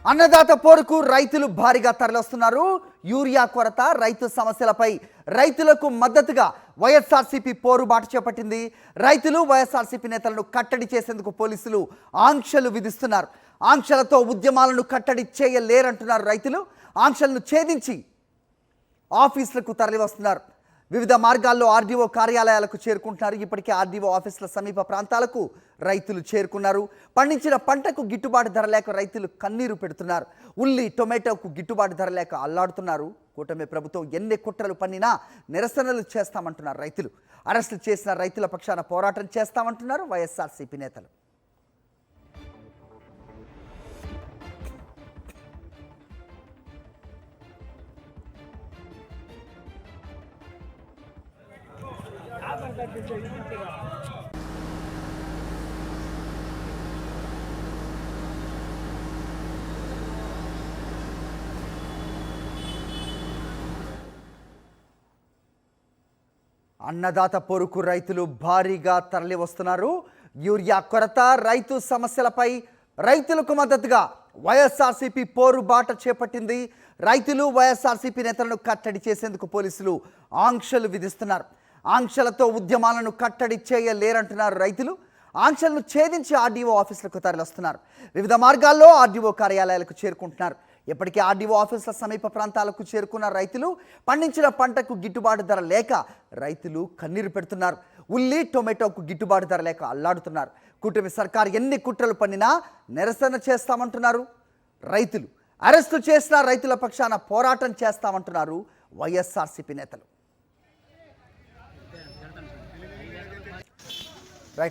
అన్నదాత పోరుకు రైతులు భారీగా తరలిస్తున్నారు. యూరియా కొరత, రైతు సమస్యలపై రైతులకు మద్దతుగా వైఎస్ఆర్సీపీ పోరుబాట చేపట్టింది. రైతులు వైఎస్ఆర్సీపీ నేతలను కట్టడి చేసేందుకు పోలీసులు ఆంక్షలు విధిస్తున్నారు. ఆంక్షలతో ఉద్యమాలను కట్టడి చేయలేరంటున్నారు రైతులు. ఆంక్షలను ఛేదించి ఆఫీసులకు తరలివస్తున్నారు. వివిధ మార్గాల్లో ఆర్డీఓ కార్యాలయాలకు చేరుకుంటున్నారు. ఇప్పటికే ఆర్డీఓ ఆఫీసుల సమీప ప్రాంతాలకు రైతులు చేరుకున్నారు. పండించిన పంటకు గిట్టుబాటు ధర లేక రైతులు కన్నీరు పెడుతున్నారు. ఉల్లి, టొమాటోకు గిట్టుబాటు ధర లేక అల్లాడుతున్నారు. కూటమి ప్రభుత్వం ఎన్ని కుట్రలు పన్నినా నిరసనలు చేస్తామంటున్నారు రైతులు. అరెస్టులు చేసిన రైతుల పక్షాన పోరాటం చేస్తామంటున్నారు వైఎస్ఆర్సీపీ నేతలు. అన్నదాత పొరుకు రైతులు భారీగా తరలి వస్తున్నారు. యూరియా కొరత, రైతు సమస్యలపై రైతులకు మద్దతుగా వైఎస్ఆర్సీపీ పోరుబాట చేపట్టింది. రైతులు వైఎస్ఆర్సీపీ నేతలను కట్టడి చేసేందుకు పోలీసులు ఆంక్షలు విధిస్తున్నారు. ఆంక్షలతో ఉద్యమాలను కట్టడి చేయలేరంటున్నారు రైతులు. ఆంక్షలను ఛేదించి ఆర్డీఓ ఆఫీసులకు తరలిస్తున్నారు. వివిధ మార్గాల్లో ఆర్డీఓ కార్యాలయాలకు చేరుకుంటున్నారు. ఇప్పటికే ఆర్డీఓ ఆఫీసుల సమీప ప్రాంతాలకు చేరుకున్న రైతులు పండించిన పంటకు గిట్టుబాటు ధర లేక రైతులు కన్నీరు పెడుతున్నారు. ఉల్లి, టొమాటోకు గిట్టుబాటు ధర లేక అల్లాడుతున్నారు. కూటమి సర్కారు ఎన్ని కుట్రలు పన్నినా నిరసన చేస్తామంటున్నారు రైతులు. అరెస్టు చేసిన రైతుల పక్షాన పోరాటం చేస్తామంటున్నారు వైఎస్ఆర్సీపీ నేతలు.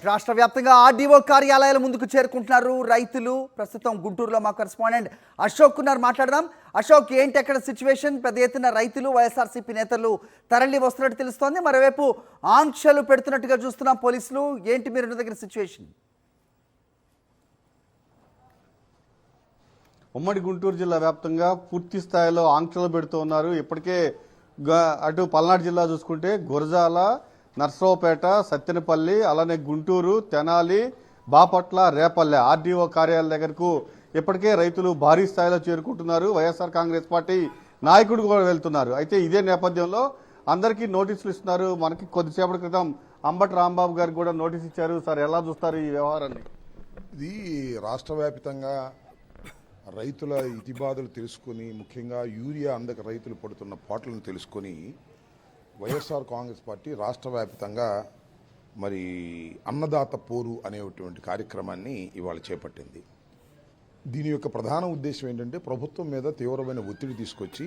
రాష్ట్ర వ్యాప్తంగా ఆర్డీఓ కార్యాలయాల ముందుకు చేరుకుంటున్నారు రైతులు. ప్రస్తుతం గుంటూరులో మా కరెస్పాండెంట్ అశోక్ ఉన్నారు, మాట్లాడదాం. అశోక్, ఏంటి అక్కడ సిచ్యువేషన్? పెద్ద ఎత్తున రైతులు వైఎస్ఆర్సీపీ నేతలు తరలి వస్తున్నట్టు తెలుస్తోంది. మరోవైపు ఆంక్షలు పెడుతున్నట్టుగా చూస్తున్నాం పోలీసులు. ఏంటి మీరు దగ్గర సిచ్యువేషన్? ఉమ్మడి గుంటూరు జిల్లా వ్యాప్తంగా పూర్తి స్థాయిలో ఆంక్షలు పెడుతూ ఉన్నారు. ఇప్పటికే అటు పల్నాడు జిల్లా చూసుకుంటే గురజాల, నర్సరావుపేట, సత్తెనపల్లి, అలానే గుంటూరు, తెనాలి, బాపట్ల, రేపల్లె ఆర్డీఓ కార్యాలయం దగ్గరకు ఇప్పటికే రైతులు భారీ స్థాయిలో చేరుకుంటున్నారు. వైఎస్ఆర్ కాంగ్రెస్ పార్టీ నాయకుడు కూడా వెళ్తున్నారు. అయితే ఇదే నేపథ్యంలో అందరికీ నోటీసులు ఇస్తున్నారు. మనకి కొద్దిసేపటి క్రితం అంబటి రాంబాబు గారికి కూడా నోటీస్ ఇచ్చారు. సార్, ఎలా చూస్తారు ఈ వ్యవహారాన్ని? ఇది రాష్ట్ర వ్యాప్తంగా రైతుల ఇతిబాధలు తెలుసుకుని, ముఖ్యంగా యూరియా అందక రైతులు పడుతున్న పాటలను తెలుసుకొని వైఎస్ఆర్ కాంగ్రెస్ పార్టీ రాష్ట్ర వ్యాప్తంగా మరి అన్నదాత పోరు అనేటువంటి కార్యక్రమాన్ని ఇవాళ చేపట్టింది. దీని యొక్క ప్రధాన ఉద్దేశం ఏంటంటే ప్రభుత్వం మీద తీవ్రమైన ఒత్తిడి తీసుకొచ్చి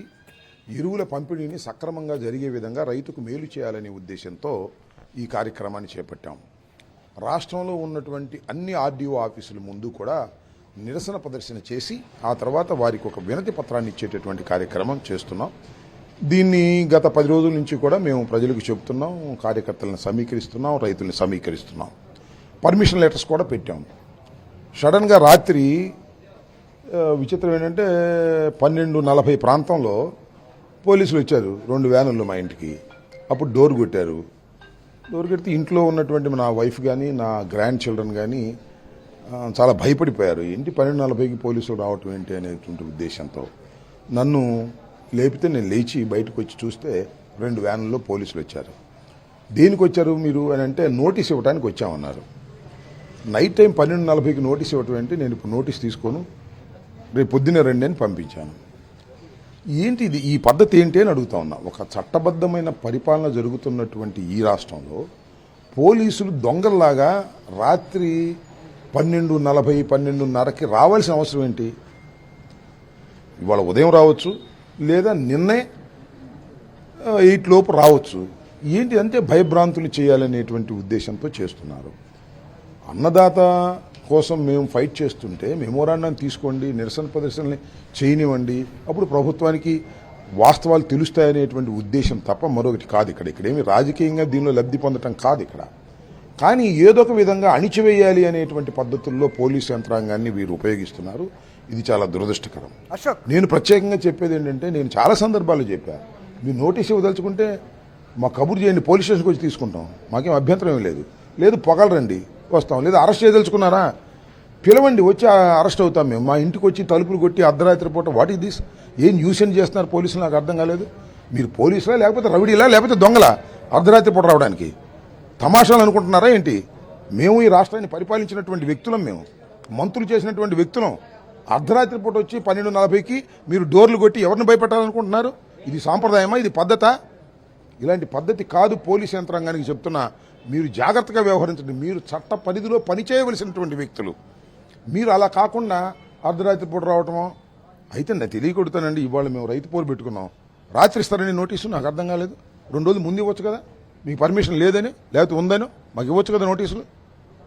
ఎరువుల పంపిణీని సక్రమంగా జరిగే విధంగా రైతుకు మేలు చేయాలనే ఉద్దేశంతో ఈ కార్యక్రమాన్ని చేపట్టాం. రాష్ట్రంలో ఉన్నటువంటి అన్ని ఆర్డీఓ ఆఫీసుల ముందు కూడా నిరసన ప్రదర్శన చేసి ఆ తర్వాత వారికి ఒక వినతి పత్రాన్ని ఇచ్చేటటువంటి కార్యక్రమం చేస్తున్నాం. దీన్ని గత 10 రోజుల నుంచి కూడా మేము ప్రజలకు చెబుతున్నాం, కార్యకర్తలను సమీకరిస్తున్నాం, రైతుల్ని సమీకరిస్తున్నాం. పర్మిషన్ లెటర్స్ కూడా పెట్టాం. సడన్గా రాత్రి విచిత్రం ఏంటంటే 12:40 ప్రాంతంలో పోలీసులు వచ్చారు 2 వ్యానుల్లో మా ఇంటికి. అప్పుడు డోర్ కొట్టారు. డోర్ కొడితే ఇంట్లో ఉన్నటువంటి నా వైఫ్ కానీ నా గ్రాండ్ చిల్డ్రన్ కానీ చాలా భయపడిపోయారు. ఏంటి 12:40కి పోలీసులు రావటం ఏంటి అనేటువంటి ఉద్దేశంతో నన్ను లేపితే నేను లేచి బయటకు వచ్చి చూస్తే 2 వ్యాన్లలో పోలీసులు వచ్చారు. దేనికి వచ్చారు మీరు అని అంటే నోటీస్ ఇవ్వడానికి వచ్చామన్నారు. నైట్ టైం 12:40కి నోటీస్ ఇవ్వటం ఏంటి? నేను ఇప్పుడు నోటీస్ తీసుకోను, రేపు పొద్దున్నే రండి అని పంపించాను. ఏంటి ఇది? ఈ పద్ధతి ఏంటి అని అడుగుతా ఉన్నా. ఒక చట్టబద్ధమైన పరిపాలన జరుగుతున్నటువంటి ఈ రాష్ట్రంలో పోలీసులు దొంగల్లాగా రాత్రి 12:40, 12:30కి రావాల్సిన అవసరం ఏంటి? ఇవాళ ఉదయం రావచ్చు, లేదా నిన్నే 8 లోపు రావచ్చు. ఏంటి అంటే భయభ్రాంతులు చేయాలనేటువంటి ఉద్దేశంతో చేస్తున్నారు. అన్నదాత కోసం మేము ఫైట్ చేస్తుంటే మెమోరాండం తీసుకోండి, నిరసన ప్రదర్శనని చేయనివ్వండి, అప్పుడు ప్రభుత్వానికి వాస్తవాలు తెలుస్తాయనేటువంటి ఉద్దేశం తప్ప మరొకటి కాదు. ఇక్కడేమి రాజకీయంగా దీనిలో లబ్ధి పొందటం కాదు ఇక్కడ. కానీ ఏదో ఒక విధంగా అణిచివేయాలి అనేటువంటి పద్ధతుల్లో పోలీసు యంత్రాంగాన్ని వీరు ఉపయోగిస్తున్నారు. ఇది చాలా దురదృష్టకరం. నేను ప్రత్యేకంగా చెప్పేది ఏంటంటే, నేను చాలా సందర్భాలు చెప్పాను, మీరు నోటీస్ ఇవ్వదలుచుకుంటే మా కబురు చేయండి, పోలీస్ స్టేషన్కి వచ్చి తీసుకుంటాం, మాకేం అభ్యంతరం లేదు. లేదు పొగలరండి వస్తాం, లేదా అరెస్ట్ చేయదలుచుకున్నారా పిలవండి, వచ్చి అరెస్ట్ అవుతాం మేము. మా ఇంటికి వచ్చి తలుపులు కొట్టి అర్ధరాత్రి పూట వాట్ ఈస్ దిస్? ఏం న్యూసెన్స్ చేస్తున్నారు పోలీసులు? నాకు అర్థం కాలేదు. మీరు పోలీసులా లేకపోతే రౌడీలా లేకపోతే దొంగలా అర్ధరాత్రి పూట రావడానికి? తమాషాలు అనుకుంటున్నారా ఏంటి? మేము ఈ రాష్ట్రాన్ని పరిపాలించినటువంటి వ్యక్తులం, మేము మంత్రులు చేసినటువంటి వ్యక్తులం. అర్ధరాత్రి పూట వచ్చి 12:40కి మీరు డోర్లు కొట్టి ఎవరిని భయపెట్టాలనుకుంటున్నారు? ఇది సాంప్రదాయమా? ఇది పద్ధతా? ఇలాంటి పద్ధతి కాదు. పోలీస్ యంత్రాంగానికి చెప్తున్నా, మీరు జాగ్రత్తగా వ్యవహరించండి. మీరు చట్ట పరిధిలో పనిచేయవలసినటువంటి వ్యక్తులు. మీరు అలా కాకుండా అర్ధరాత్రి పూట రావటమో అయితే నాకు తెలియకొడుతానండి. ఇవాళ మేము రైతు పోరు పెట్టుకున్నాం, రాత్రి ఇస్తారని నోటీసు. నాకు అర్థం కాలేదు. 2 రోజులు ముందు ఇవ్వచ్చు కదా, మీకు పర్మిషన్ లేదని లేకపోతే ఉందని మాకు ఇవ్వచ్చు కదా నోటీసులు.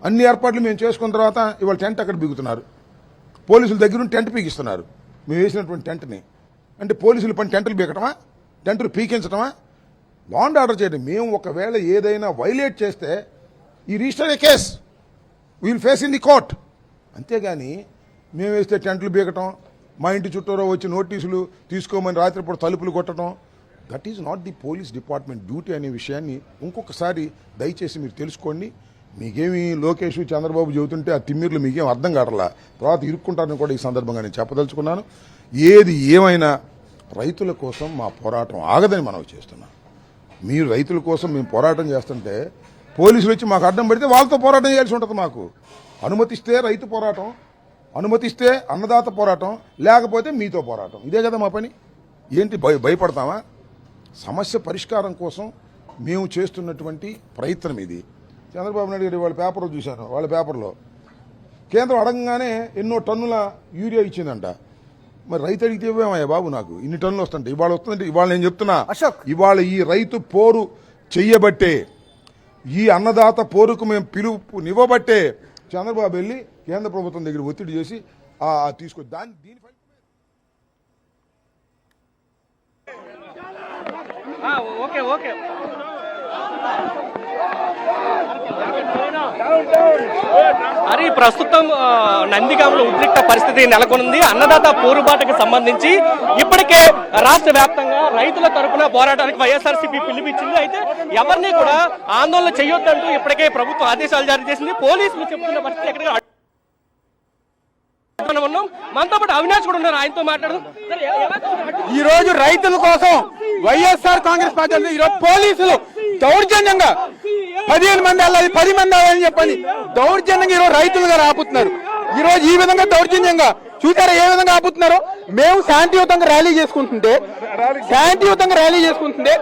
అన్ని ఏర్పాట్లు మేము చేసుకున్న తర్వాత ఇవాళ టెంట్ అక్కడ బిగుతున్నారు. పోలీసుల దగ్గర టెంట్ పీకిస్తున్నారు మేము వేసినటువంటి టెంట్ని. అంటే పోలీసులు పని టెంట్లు పీకటమా? టెంట్లు పీకించటమా? లా అండ్ ఆర్డర్ చేయడం. మేము ఒకవేళ ఏదైనా వైలేట్ చేస్తే ఈ register a case, we'll face in the court. అంతేగాని మేము వేస్తే టెంట్లు బీకటం, మా ఇంటి చుట్టూరా వచ్చి నోటీసులు తీసుకోమని రాత్రిపూట తలుపులు కొట్టడం, that is not the police department duty అనే విషయాన్ని ఇంకొకసారి దయచేసి మీరు తెలుసుకోండి. మీకేమి లోకేష్ చంద్రబాబు చెబుతుంటే ఆ తిమ్మిర్లు మీకేం అర్థం కావట్లా, తర్వాత ఇరుక్కుంటారని కూడా ఈ సందర్భంగా నేను చెప్పదలుచుకున్నాను. ఏది ఏమైనా రైతుల కోసం మా పోరాటం ఆగదని మనవి చేస్తున్నాం. మీరు రైతుల కోసం మేము పోరాటం చేస్తుంటే పోలీసులు వచ్చి మాకు అడ్డం పెడితే వాళ్ళతో పోరాటం చేయాల్సి ఉంటుంది. మాకు అనుమతిస్తే రైతు పోరాటం, అనుమతిస్తే అన్నదాత పోరాటం, లేకపోతే మీతో పోరాటం. ఇదే కదా మా పని. ఏంటి భయపడతామా? సమస్య పరిష్కారం కోసం మేము చేస్తున్నటువంటి ప్రయత్నం ఇది. చంద్రబాబు నాయుడు గారు వాళ్ళ పేపర్లో చూశాను, వాళ్ళ పేపర్లో కేంద్రం అడగంగానే ఎన్నో టన్నుల యూరియా ఇచ్చిందంట. మరి రైతు అడిగితే ఇవ్వేమయ్యా బాబు, నాకు ఇన్ని టన్నులు వస్తుంటే ఇవాళ వస్తుందంటే, ఇవాళ నేను చెప్తున్నా, ఇవాళ ఈ రైతు పోరు చెయ్యబట్టే, ఈ అన్నదాత పోరుకు మేము పిలుపునివ్వబట్టే చంద్రబాబు వెళ్ళి కేంద్ర ప్రభుత్వం దగ్గర ఒత్తిడి చేసి తీసుకొచ్చి దీనిపై ఓకే ఓకే మరి ప్రస్తుతం నందిగామలో ఉద్రిక్త పరిస్థితి నెలకొంది. అన్నదాత పోరుబాటుకు సంబంధించి ఇప్పటికే రాష్ట్ర వ్యాప్తంగా రైతుల తరపున పోరాటానికి వైఎస్ఆర్సీపీ పిలుపునిచ్చింది. అయితే ఎవరిని కూడా ఆందోళన చేయొద్దంటూ ఇప్పటికే ప్రభుత్వం ఆదేశాలు జారీ చేసింది. పోలీసులు చెప్తున్న పరిస్థితి ఎక్కడ మనతో పాటు అవినాష్ కూడా ఉన్నారు, ఆయనతో మాట్లాడదు. ఈ రోజు రైతుల కోసం వైఎస్ఆర్ కాంగ్రెస్ పార్టీ ఈరోజు పోలీసులు దౌర్జన్యంగా 15 మంది వెళ్ళాలి 10 మంది వెళ్ళాలని చెప్పని దౌర్జన్యంగా ఈరోజు రైతులుగా ఆపుతున్నారు. ఈ రోజు ఈ విధంగా దౌర్జన్యంగా చూసారా ఏ విధంగా ఆపుతున్నారో. మేము శాంతియుతంగా ర్యాలీ చేసుకుంటుంటే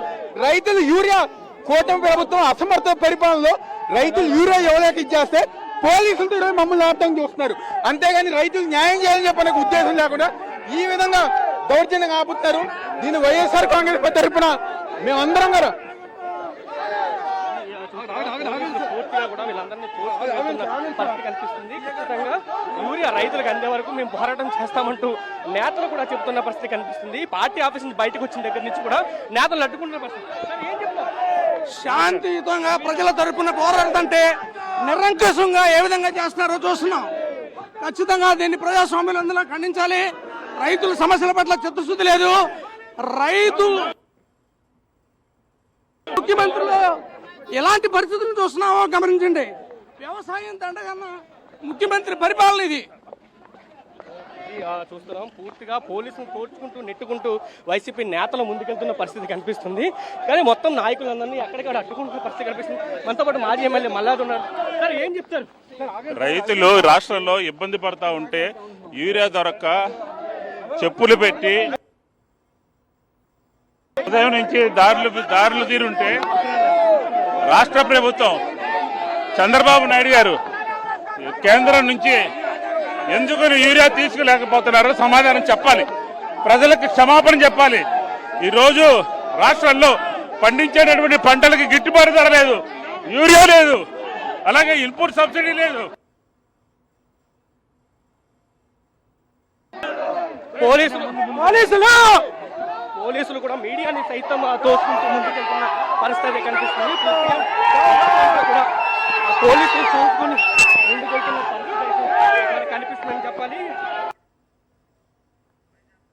రైతులు యూరియా, కూటమి ప్రభుత్వం అసమర్థ పరిపాలనలో రైతులు యూరియా ఇవ్వలేక ఇచ్చేస్తే పోలీసులతో ఈరోజు మమ్మల్ని ఆపడం చూస్తున్నారు. అంతేగాని రైతులు న్యాయం చేయాలని చెప్పనే ఉద్దేశం లేకుండా ఈ విధంగా దౌర్జన్యంగా ఆపుతున్నారు. దీన్ని వైఎస్ఆర్ కాంగ్రెస్ పార్టీ తరఫున మేమందరం గారు కనిపిస్తుంది. ఖచ్చితంగా యూరియా రైతులకు అందే వరకు మేము పోరాటం చేస్తామంటూ నేతలు కూడా చెప్తున్న పరిస్థితి కనిపిస్తుంది. పార్టీ ఆఫీస్ నుంచి బయటకు వచ్చిన దగ్గర నుంచి కూడా నేతలు అడ్డుకుంటున్న పరిస్థితి. ఏం చెప్తారు? శాంతియుతంగా ప్రజల తరఫున పోరాడుతుంటే నిరంకుశంగా ఏ విధంగా చేస్తున్నారో చూస్తున్నాం. ఖచ్చితంగా దీన్ని ప్రజాస్వామ్యులందరూ ఖండించాలి. రైతుల సమస్యల పట్ల చిత్తశుద్ధి లేదు. ముఖ్యమంత్రులు ఎలాంటి పరిస్థితులను చూస్తున్నామో గమనించండి. వ్యవసాయం దండగన్న ముఖ్యమంత్రి పరిపాలన ఇది. చూస్తున్నాం పూర్తిగా పోలీసులు తోడ్చుకుంటూ నెట్టుకుంటూ వైసీపీ నేతలు ముందుకెళ్తున్న పరిస్థితి కనిపిస్తుంది. కానీ మొత్తం నాయకులందరినీ ఎక్కడికక్కడ అడ్డుకుంటున్న పరిస్థితి కనిపిస్తుంది. మనతో పాటు మాజీ ఎమ్మెల్యే మల్లాది ఉన్నారు. సార్ ఏం చెప్తారు? రైతులు రాష్ట్రంలో ఇబ్బంది పడతా ఉంటే యూరియా దొరక్క చెప్పులు పెట్టి ఉదయం నుంచి దారులు తీరుంటే రాష్ట్ర ప్రభుత్వం చంద్రబాబు నాయుడు గారు కేంద్రం నుంచి ఎందుకు యూరియా తీసుకులేకపోతున్నారో సమాధానం చెప్పాలి. ప్రజలకు క్షమాపణ చెప్పాలి. ఈరోజు రాష్ట్రంలో పండించేటటువంటి పంటలకి గిట్టుబాటు ధర లేదు, యూరియా లేదు, అలాగే ఇన్పుట్ సబ్సిడీ లేదు. పోలీసులు కూడా మీడియాని సైతం తోసుకుంటూ ముందుకెళ్తున్న పరిస్థితి కనిపిస్తుంది. పోలీసులు తోసుకుని ముందుకెళ్తున్న పరిస్థితి కనిపిస్తుందని చెప్పాలి.